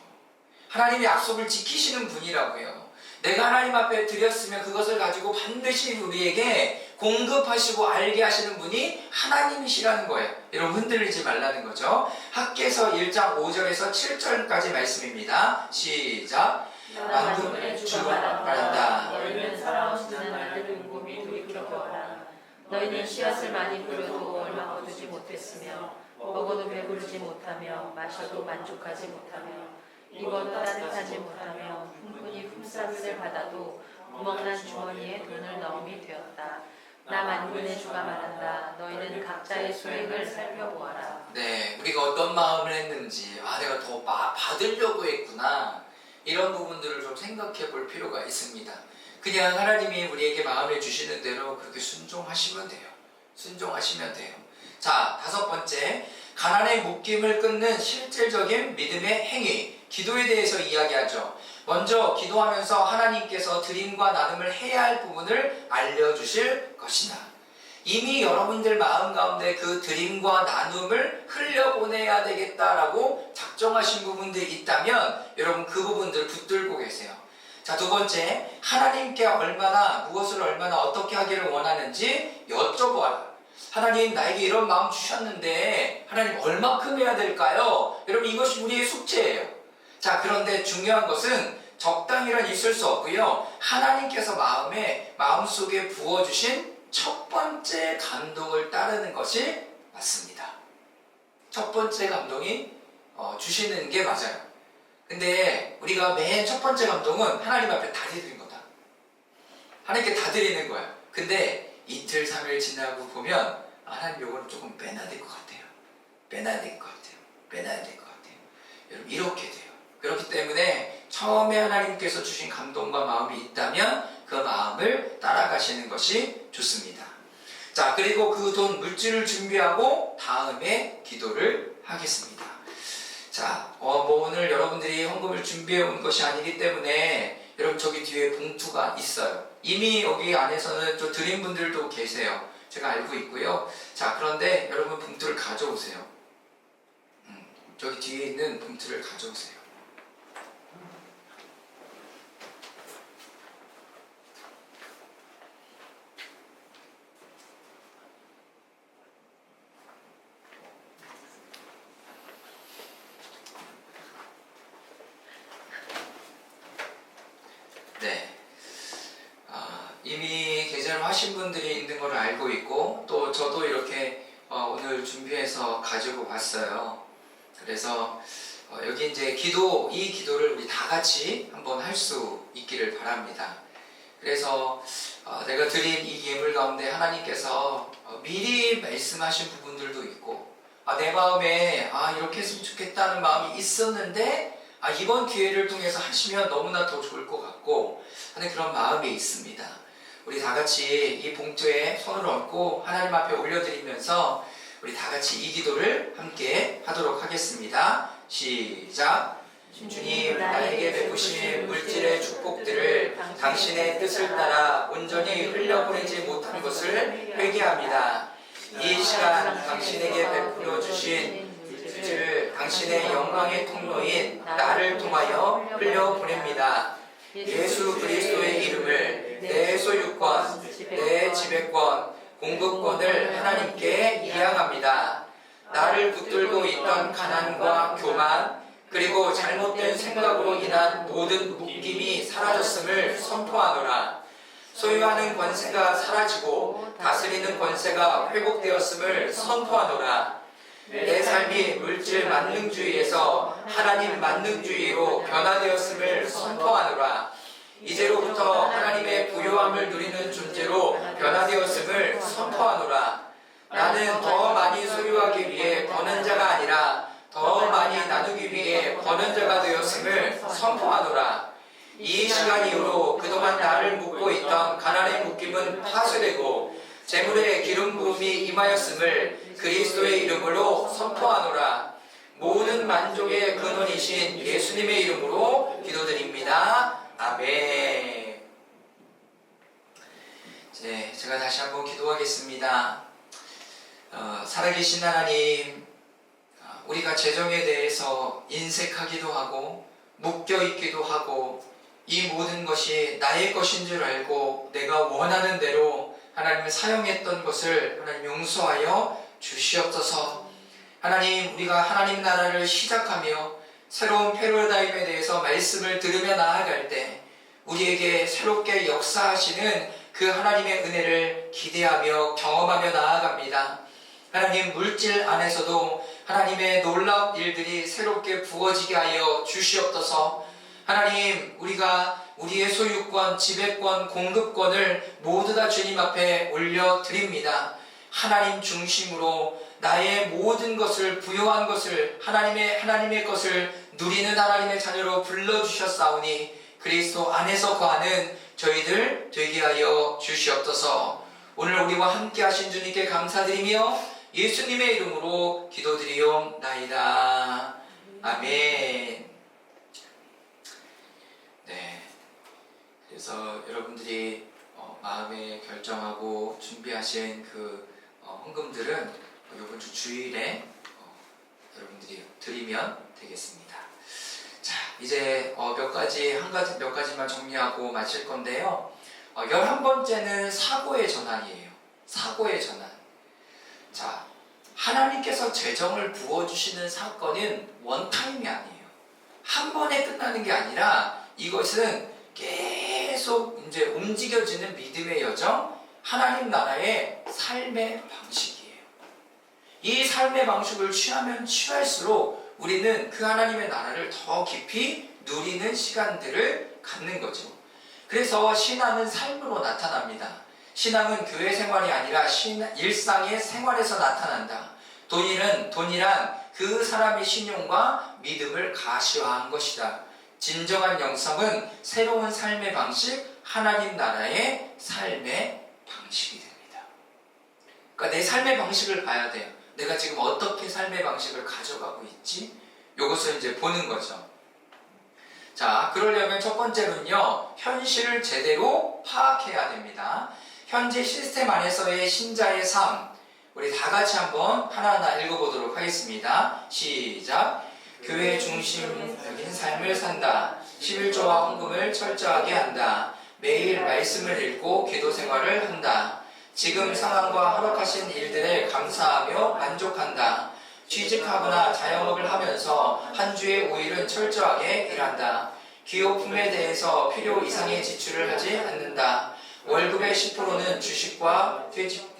하나님의 약속을 지키시는 분이라고요. 내가 하나님 앞에 드렸으면 그것을 가지고 반드시 우리에게 공급하시고 알게 하시는 분이 하나님이시라는 거예요. 여러분 흔들리지 말라는 거죠. 학개서 1장 5절에서 7절까지 말씀입니다. 시작. 만군의 주가 말한다. 너희는 살아오시는 아들 곰이 돌이켜보아라. 너희는 씨앗을 많이 뿌려도 얼마 거두지 못했으며 먹어도 배부르지 못하며 마셔도 만족하지 못하며 입어도 따뜻하지 못하며 풍분히 품삯을 받아도 구멍난 주머니에 돈을 넣음이 되었다. 나 만군의 주가 말한다. 너희는 각자의 수행을 살펴보아라. 네, 우리가 어떤 마음을 했는지, 내가 더 받으려고 했구나. 이런 부분들을 좀 생각해 볼 필요가 있습니다. 그냥 하나님이 우리에게 마음에 주시는 대로 그렇게 순종하시면 돼요. 순종하시면 돼요. 자, 5번째, 가난의 묶임을 끊는 실질적인 믿음의 행위, 기도에 대해서 이야기하죠. 먼저 기도하면서 하나님께서 드림과 나눔을 해야 할 부분을 알려주실 것이다. 이미 여러분들 마음 가운데 그 드림과 나눔을 흘려보내야 되겠다라고 작정하신 부분들이 있다면 여러분 그 부분들 붙들고 계세요. 자, 2번째, 하나님께 무엇을 얼마나 어떻게 하기를 원하는지 여쭤보아라. 하나님, 나에게 이런 마음 주셨는데 하나님 얼마큼 해야 될까요? 여러분, 이것이 우리의 숙제예요. 자, 그런데 중요한 것은 적당히란 있을 수 없고요. 하나님께서 마음속에 부어주신 첫 번째 감동을 따르는 것이 맞습니다. 첫 번째 감동이 주시는 게 맞아요. 근데 우리가 맨 첫 번째 감동은 하나님 앞에 다 드리는 거다. 하나님께 다 드리는 거야. 근데 이틀, 3일 지나고 보면 하나님 요거는 조금 빼놔야 될 것 같아요. 빼놔야 될 것 같아요. 빼놔야 될 것 같아요. 여러분, 이렇게 돼요. 그렇기 때문에 처음에 하나님께서 주신 감동과 마음이 있다면 그 마음을 따라가시는 것이 좋습니다. 자, 그리고 그 돈 물질을 준비하고 다음에 기도를 하겠습니다. 자, 오늘 여러분들이 헌금을 준비해 온 것이 아니기 때문에 여러분 저기 뒤에 봉투가 있어요. 이미 여기 안에서는 또 드린 분들도 계세요. 제가 알고 있고요. 자, 그런데 여러분 봉투를 가져오세요. 저기 뒤에 있는 봉투를 가져오세요. 네. 이미 계좌를 하신 분들이 있는 걸 알고 있고 또 저도 이렇게 오늘 준비해서 가지고 왔어요. 그래서 여기 이제 이 기도를 우리 다 같이 한번 할 수 있기를 바랍니다. 그래서 내가 드린 이 예물 가운데 하나님께서 미리 말씀하신 부분들도 있고 내 마음에 이렇게 했으면 좋겠다는 마음이 있었는데 이번 기회를 통해서 하시면 너무나 더 좋을 것 같고 하는 그런 마음이 있습니다. 우리 다 같이 이 봉투에 손을 얹고 하나님 앞에 올려드리면서 우리 다 같이 이 기도를 함께 하도록 하겠습니다. 시작. 주님, 나에게 베푸신 물질의 축복들을 당신의 뜻을 따라 온전히 흘려보내지 못한 것을 회개합니다. 이 시간 당신에게 베풀어 주신 물질을 당신의 영광의 통로인 나를 통하여 흘려보냅니다. 예수 그리스도의 이름을 내 소유권, 내 지배권, 공급권을 하나님께 이양합니다. 나를 붙들고 있던 가난과 교만, 그리고 잘못된 생각으로 인한 모든 묶임이 사라졌음을 선포하노라. 소유하는 권세가 사라지고 다스리는 권세가 회복되었음을 선포하노라. 내 삶이 물질 만능주의에서 하나님 만능주의로 변화되었음을 선포하노라. 이제로부터 하나님의 부요함을 누리는 존재로 변화되었음을 선포하노라. 나는 더 많이 소유하기 위해 버는 자가 아니라 더 많이 나누기 위해 버는 자가 되었음을 선포하노라. 이 시간 이후로 그동안 나를 묶고 있던 가난의 묶임은 파쇄되고 재물의 기름 부음이 임하였음을 그리스도의 이름으로 선포하노라. 모든 만족의 근원이신 예수님의 이름으로 기도드립니다. 아멘. 제가 다시 한번 기도하겠습니다. 살아계신 하나님, 우리가 재정에 대해서 인색하기도 하고 묶여있기도 하고 이 모든 것이 나의 것인 줄 알고 내가 원하는 대로 하나님을 사용했던 것을 하나님 용서하여 주시옵소서. 하나님, 우리가 하나님 나라를 시작하며 새로운 패러다임에 대해서 말씀을 들으며 나아갈 때 우리에게 새롭게 역사하시는 그 하나님의 은혜를 기대하며 경험하며 나아갑니다. 하나님, 물질 안에서도 하나님의 놀라운 일들이 새롭게 부어지게 하여 주시옵소서. 하나님, 우리가 우리의 소유권, 지배권, 공급권을 모두 다 주님 앞에 올려드립니다. 하나님 중심으로 나의 모든 것을, 부요한 것을, 하나님의 것을 누리는 하나님의 자녀로 불러주셨사오니 그리스도 안에서 거하는 저희들 되게 하여 주시옵소서. 오늘 우리와 함께 하신 주님께 감사드리며 예수님의 이름으로 기도드리옵나이다. 아멘. 그래서 여러분들이 마음에 결정하고 준비하신 그 헌금들은 이번 주 주일에 여러분들이 드리면 되겠습니다. 자, 이제 몇 가지만 정리하고 마칠 건데요. 11번째는 사고의 전환이에요. 사고의 전환. 자, 하나님께서 재정을 부어주시는 사건은 원타임이 아니에요. 한 번에 끝나는 게 아니라 이것은 계속 이제 움직여지는 믿음의 여정, 하나님 나라의 삶의 방식이에요. 이 삶의 방식을 취하면 취할수록 우리는 그 하나님의 나라를 더 깊이 누리는 시간들을 갖는 거죠. 그래서 신앙은 삶으로 나타납니다. 신앙은 교회 생활이 아니라 일상의 생활에서 나타난다. 돈이란 그 사람의 신용과 믿음을 가시화한 것이다. 진정한 영성은 새로운 삶의 방식, 하나님 나라의 삶의 방식이 됩니다. 그러니까 내 삶의 방식을 봐야 돼요. 내가 지금 어떻게 삶의 방식을 가져가고 있지? 이것을 이제 보는 거죠. 자, 그러려면 첫 번째는요, 현실을 제대로 파악해야 됩니다. 현재 시스템 안에서의 신자의 삶, 우리 다 같이 한번 하나하나 읽어보도록 하겠습니다. 시작. 교회 중심적인 삶을 산다. 11조와 헌금을 철저하게 한다. 매일 말씀을 읽고 기도 생활을 한다. 지금 상황과 허락하신 일들에 감사하며 만족한다. 취직하거나 자영업을 하면서 한 주의 5일은 철저하게 일한다. 기호품에 대해서 필요 이상의 지출을 하지 않는다. 월급의 10%는 주식과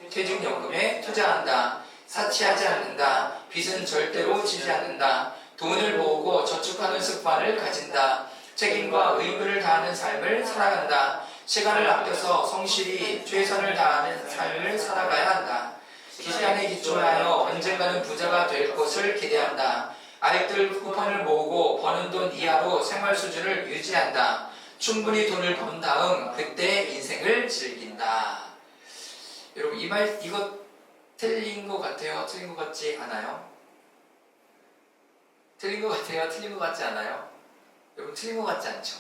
퇴직연금에 투자한다. 사치하지 않는다. 빚은 절대로 지지 않는다. 돈을 모으고 저축하는 습관을 가진다. 책임과 의무를 다하는 삶을 살아간다. 시간을 아껴서 성실히 최선을 다하는 삶을 살아가야 한다. 기간에 기초하여 언젠가는 부자가 될 것을 기대한다. 알뜰 쿠폰을 모으고 버는 돈 이하로 생활 수준을 유지한다. 충분히 돈을 번 다음 그때 인생을 즐긴다. 여러분, 이거 틀린 것 같아요? 틀린 것 같지 않아요? 틀린 것 같아요? 틀린 것 같지 않아요? 여러분 틀린 것 같지 않죠?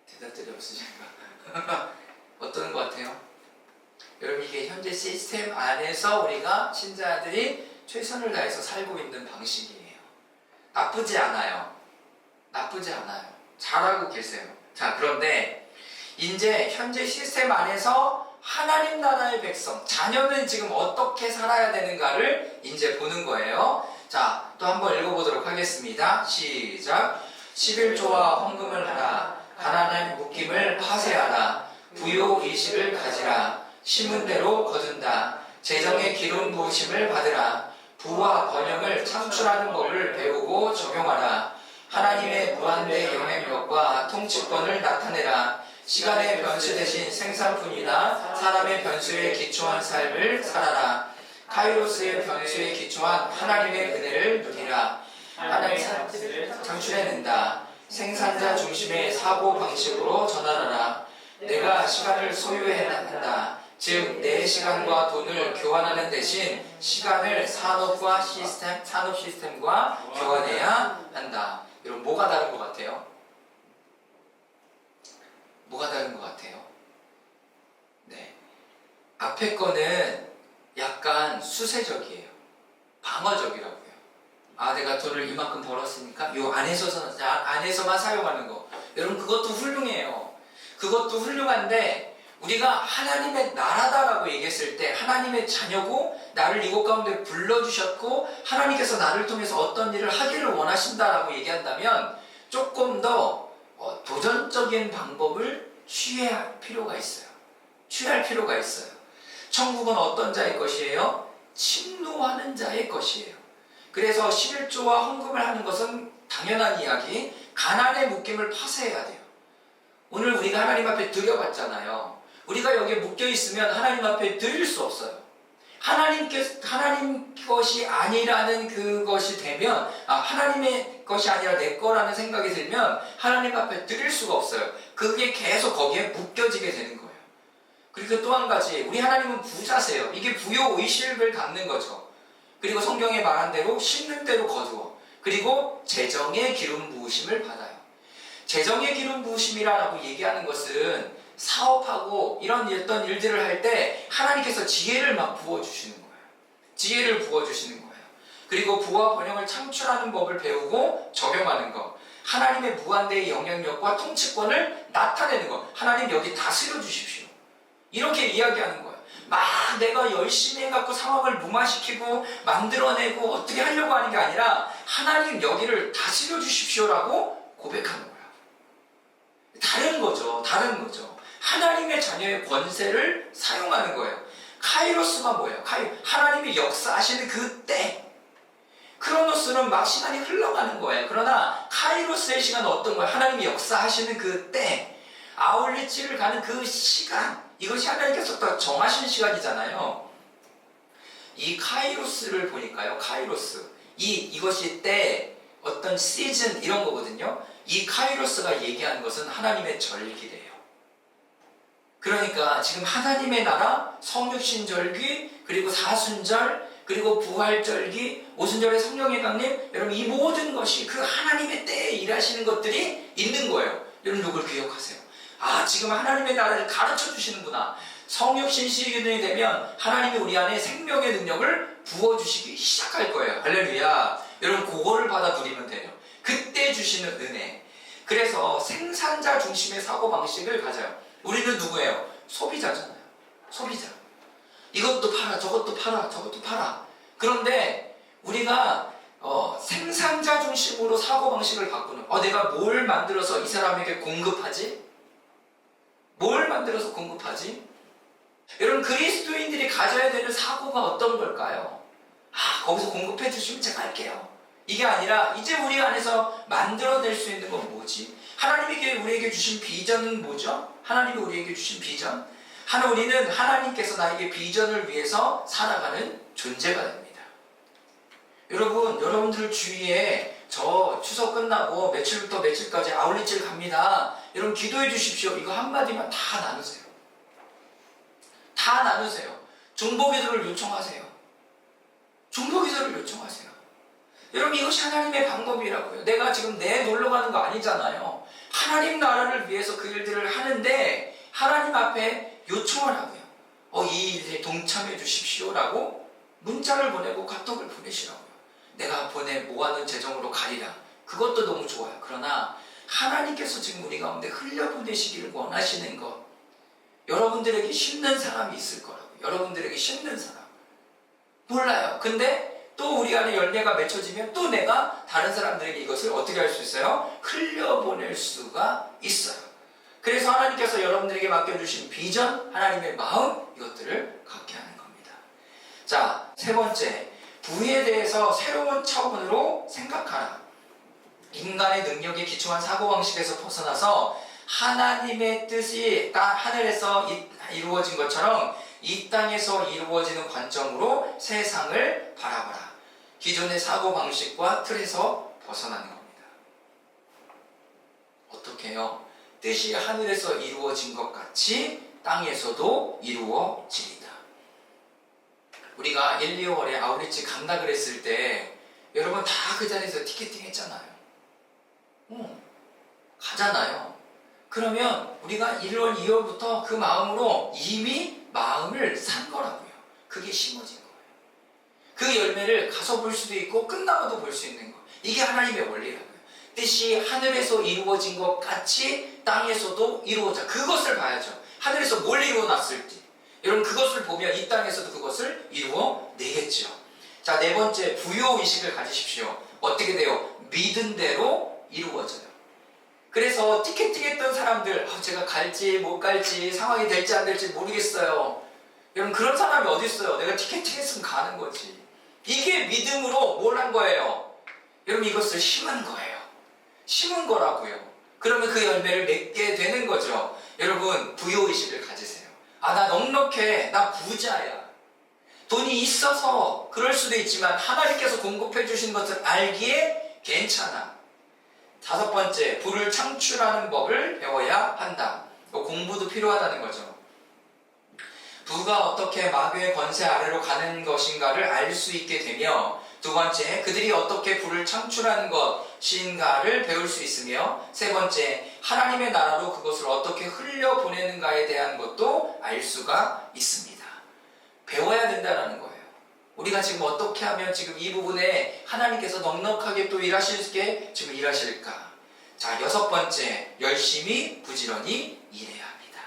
대답들이 없으신가? 어떤 것 같아요? 여러분 이게 현재 시스템 안에서 우리가 신자들이 최선을 다해서 살고 있는 방식이에요. 나쁘지 않아요. 나쁘지 않아요. 잘하고 계세요. 자, 그런데 이제 현재 시스템 안에서 하나님 나라의 백성, 자녀는 지금 어떻게 살아야 되는가를 이제 보는 거예요. 자, 또 한번 읽어보도록 하겠습니다. 시작. 11조와 헌금을 하라. 가난한 묶임을 파쇄하라. 부요 의식을 가지라. 심은 대로 거둔다. 재정의 기름 부으심을 받으라. 부와 번영을 창출하는 법을 배우고 적용하라. 하나님의 무한대 영향력과 통치권을 나타내라. 시간의 변수 대신 생산뿐이나 사람의 변수에 기초한 삶을 살아라. 카이로스의 변수에 기초한 하나님의 은혜를 누리라. 하나님의 사람들을 창출해낸다. 생산자 중심의 사고 방식으로 전환하라. 내가 시간을 소유해야 한다. 즉, 내 시간과 돈을 교환하는 대신 시간을 산업 시스템과 교환해야 한다. 여러분, 뭐가 다른 것 같아요? 뭐가 다른 것 같아요? 네. 앞에 거는 약간 수세적이에요. 방어적이라고요. 아, 내가 돈을 이만큼 벌었으니까 요 안에서만 사용하는 거. 여러분, 그것도 훌륭해요. 그것도 훌륭한데, 우리가 하나님의 나라다라고 얘기했을 때 하나님의 자녀고 나를 이곳 가운데 불러주셨고 하나님께서 나를 통해서 어떤 일을 하기를 원하신다라고 얘기한다면 조금 더 도전적인 방법을 취할 필요가 있어요. 천국은 어떤 자의 것이에요? 침노하는 자의 것이에요. 그래서 11조와 헌금을 하는 것은 당연한 이야기, 가난의 묶임을 파쇄해야 돼요. 오늘 우리가 하나님 앞에 드려봤잖아요. 우리가 여기에 묶여있으면 하나님 앞에 드릴 수 없어요. 하나님 것이 아니라는 그것이 되면, 하나님의 것이 아니라 내 거라는 생각이 들면 하나님 앞에 드릴 수가 없어요. 그게 계속 거기에 묶여지게 되는 거예요. 그리고 또 한 가지, 우리 하나님은 부자세요. 이게 부요의식을 갖는 거죠. 그리고 성경에 말한 대로 심는 대로 거두어. 그리고 재정의 기름 부으심을 받아요. 재정의 기름 부으심이라고 얘기하는 것은 사업하고 이런 어떤 일들을 할 때 하나님께서 지혜를 막 부어주시는 거예요. 그리고 부와 번영을 창출하는 법을 배우고 적용하는 것. 하나님의 무한대의 영향력과 통치권을 나타내는 것. 하나님 여기 다스려 주십시오. 이렇게 이야기하는 거예요. 막 내가 열심히 해갖고 상황을 무마시키고 만들어내고 어떻게 하려고 하는 게 아니라 하나님 여기를 다스려 주십시오라고 고백하는 거예요. 다른 거죠. 하나님의 자녀의 권세를 사용하는 거예요. 카이로스가 뭐예요? 하나님이 역사하시는 그 때. 크로노스는 막 시간이 흘러가는 거예요. 그러나 카이로스의 시간은 어떤 거예요? 하나님이 역사하시는 그 때. 아울리치를 가는 그 시간. 이것이 하나님께서 또 정하신 시간이잖아요. 이 카이로스를 보니까요. 이것이 때, 어떤 시즌 이런 거거든요. 이 카이로스가 얘기하는 것은 하나님의 절기래요. 그러니까 지금 하나님의 나라, 성육신절기, 그리고 사순절, 그리고 부활절기, 오순절의 성령의 강림, 여러분 이 모든 것이 그 하나님의 때에 일하시는 것들이 있는 거예요. 여러분 이걸 기억하세요. 지금 하나님의 나라를 가르쳐 주시는구나. 성육신 시즌이 되면 하나님이 우리 안에 생명의 능력을 부어주시기 시작할 거예요. 할렐루야. 여러분 그거를 받아 누리면 돼요. 그때 주시는 은혜. 그래서 생산자 중심의 사고방식을 가져요. 우리는 누구예요? 소비자잖아요. 소비자. 이것도 팔아, 저것도 팔아. 그런데 우리가 생산자 중심으로 사고방식을 바꾸는, 내가 뭘 만들어서 이 사람에게 공급하지? 여러분 그리스도인들이 가져야 되는 사고가 어떤 걸까요? 거기서 공급해 주시면 제가 할게요. 이게 아니라 이제 우리 안에서 만들어낼 수 있는 건 뭐지? 하나님이 우리에게 주신 비전은 뭐죠? 하나님이 우리에게 주신 비전? 우리는 하나님께서 나에게 비전을 위해서 살아가는 존재가 됩니다. 여러분들 주위에 저 추석 끝나고 며칠부터 며칠까지 아울렛을 갑니다. 여러분 기도해 주십시오. 이거 한마디만 다 나누세요. 중보기도를 요청하세요. 여러분 이것이 하나님의 방법이라고요. 내가 지금 내 놀러 가는 거 아니잖아요. 하나님 나라를 위해서 그 일들을 하는데 하나님 앞에 요청을 하고요. 이 일에 동참해 주십시오라고 문자를 보내고 카톡을 보내시라고요. 내가 모아둔 재정으로 가리라. 그것도 너무 좋아요. 그러나 하나님께서 지금 우리 가운데 흘려보내시기를 원하시는 것, 여러분들에게 심는 사람이 있을 거라고요. 여러분들에게 심는 사람. 몰라요. 근데 또 우리 안에 열매가 맺혀지면 또 내가 다른 사람들에게 이것을 어떻게 할 수 있어요? 흘려보낼 수가 있어요. 그래서 하나님께서 여러분들에게 맡겨주신 비전, 하나님의 마음, 이것들을 갖게 하는 겁니다. 자, 세 번째, 부에 대해서 새로운 차원으로 생각하라. 인간의 능력에 기초한 사고방식에서 벗어나서 하나님의 뜻이 하늘에서 이루어진 것처럼 이 땅에서 이루어지는 관점으로 세상을 바라봐라. 기존의 사고방식과 틀에서 벗어나는 겁니다. 어떻게 해요? 뜻이 하늘에서 이루어진 것 같이 땅에서도 이루어지리다. 우리가 1, 2월에 아우리치 간다 그랬을 때 여러분 다 그 자리에서 티켓팅 했잖아요. 가잖아요. 그러면 우리가 1월, 2월부터 그 마음으로 이미 마음을 산 거라고요. 그게 심어진 거예요. 그 열매를 가서 볼 수도 있고 끝나고도 볼 수 있는 거. 이게 하나님의 원리라고요. 뜻이 하늘에서 이루어진 것 같이 땅에서도 이루어져. 그것을 봐야죠. 하늘에서 뭘 이루어놨을지. 여러분 그것을 보면 이 땅에서도 그것을 이루어내겠죠. 자, 네 번째, 부요의식을 가지십시오. 어떻게 돼요? 믿은 대로 이루어져요. 그래서 티켓팅했던 사람들, 제가 갈지 못 갈지 상황이 될지 안 될지 모르겠어요. 여러분 그런 사람이 어디 있어요? 내가 티켓팅했으면 가는 거지. 이게 믿음으로 뭘 한 거예요? 여러분 이것을 심은 거예요. 심은 거라고요. 그러면 그 열매를 맺게 되는 거죠. 여러분 부요의식을 가지세요. 나 넉넉해. 나 부자야. 돈이 있어서 그럴 수도 있지만 하나님께서 공급해 주신 것을 알기에 괜찮아. 다섯 번째, 부를 창출하는 법을 배워야 한다. 공부도 필요하다는 거죠. 부가 어떻게 마귀의 권세 아래로 가는 것인가를 알 수 있게 되며, 두 번째, 그들이 어떻게 부를 창출하는 것인가를 배울 수 있으며, 세 번째, 하나님의 나라로 그것을 어떻게 흘려보내는가에 대한 것도 알 수가 있습니다. 배워야 된다는 거예요. 우리가 지금 어떻게 하면 지금 이 부분에 하나님께서 넉넉하게 또 일하실게 지금 일하실까? 자, 여섯 번째, 열심히 부지런히 일해야 합니다.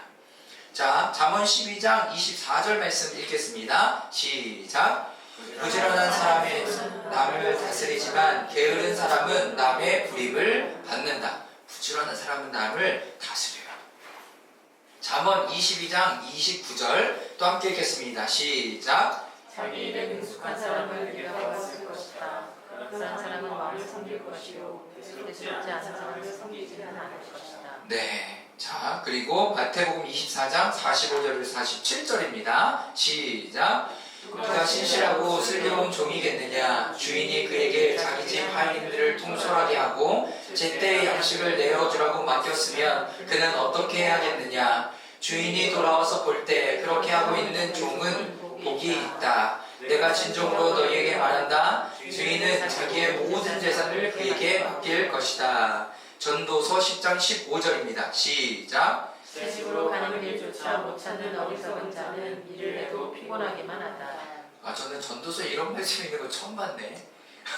자, 잠언 12장 24절 말씀 읽겠습니다. 시작. 부지런한 사람이 남을 다스리지만 게으른 사람은 남의 불이익을 받는다. 부지런한 사람은 남을 다스려요. 잠언 22장 29절 또 함께 읽겠습니다. 시작. 자기 일에 능숙한 사람을 위로하였을 것이다. 그런 사람은 왕을 섬길 것이요 대수롭지 않은 사람을 섬기지는 않을 것이다. 네. 자, 그리고 마태복음 24장 45절에서 47절입니다. 시작. 그가 신실하고 슬기로운 종이겠느냐. 주인이 그에게 자기 집 하인들을 통솔하게 하고 제때 양식을 내어주라고 맡겼으면 그는 어떻게 해야겠느냐. 주인이 돌아와서 볼 때 그렇게 하고 있는 종은 복이 있다. 내가 진정으로 너희에게 말한다. 주인은 자기의 모든 재산을 그에게 맡길 것이다. 전도서 10장 15절입니다. 시작. 새 집으로 가는 길조차 못 찾는 어리석은 자는 일을 해도 피곤하기만 하다. 저는 전도서에 이런 말씀 있는 거 처음 봤네.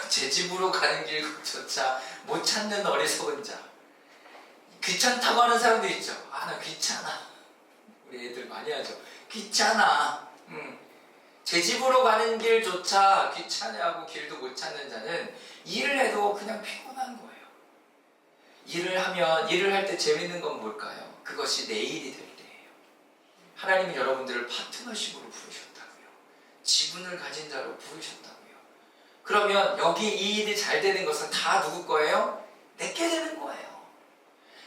제 집으로 가는 길조차 못 찾는 어리석은 자. 귀찮다고 하는 사람도 있죠. 나 귀찮아. 우리 애들 많이 하죠. 귀찮아. 제 집으로 가는 길조차 귀찮아하고 길도 못 찾는 자는 일을 해도 그냥 피곤한 거예요. 일을 할 때 재밌는 건 뭘까요? 그것이 내 일이 될 때예요. 하나님은 여러분들을 파트너십으로 부르셨다고요. 지분을 가진 자로 부르셨다고요. 그러면 여기 이 일이 잘 되는 것은 다 누구 거예요? 내게 되는 거예요.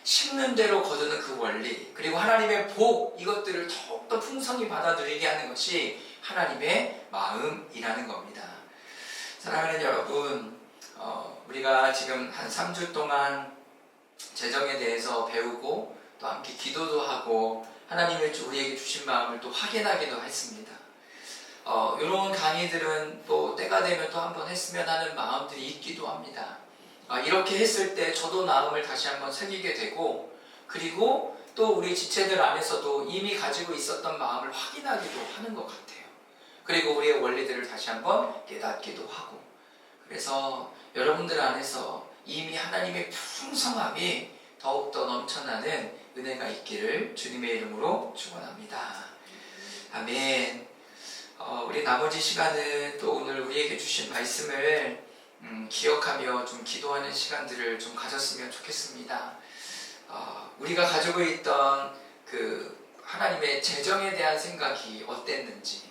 심는 대로 거두는 그 원리, 그리고 하나님의 복, 이것들을 더욱더 풍성히 받아 누리게 하는 것이 하나님의 마음이라는 겁니다. 사랑하는 여러분, 우리가 지금 한 3주 동안 재정에 대해서 배우고 또 함께 기도도 하고 하나님의 우리에게 주신 마음을 또 확인하기도 했습니다. 이런 강의들은 또 때가 되면 또 한번 했으면 하는 마음들이 있기도 합니다. 이렇게 했을 때 저도 마음을 다시 한번 새기게 되고, 그리고 또 우리 지체들 안에서도 이미 가지고 있었던 마음을 확인하기도 하는 것 같아요. 그리고 우리의 원리들을 다시 한번 깨닫기도 하고, 그래서 여러분들 안에서 이미 하나님의 풍성함이 더욱더 넘쳐나는 은혜가 있기를 주님의 이름으로 축원합니다. 아멘. 우리 나머지 시간은 또 오늘 우리에게 주신 말씀을 기억하며 좀 기도하는 시간들을 좀 가졌으면 좋겠습니다. 우리가 가지고 있던 그 하나님의 재정에 대한 생각이 어땠는지,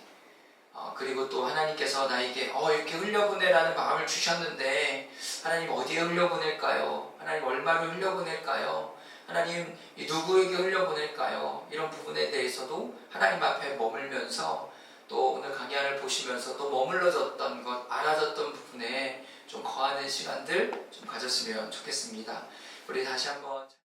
그리고 또 하나님께서 나에게 이렇게 흘려보내라는 마음을 주셨는데 하나님 어디에 흘려보낼까요? 하나님 얼마를 흘려보낼까요? 하나님 누구에게 흘려보낼까요? 이런 부분에 대해서도 하나님 앞에 머물면서 또 오늘 강의를 보시면서 또 머물러졌던 것, 알아졌던 부분에 좀 거하는 시간들 좀 가졌으면 좋겠습니다. 우리 다시 한번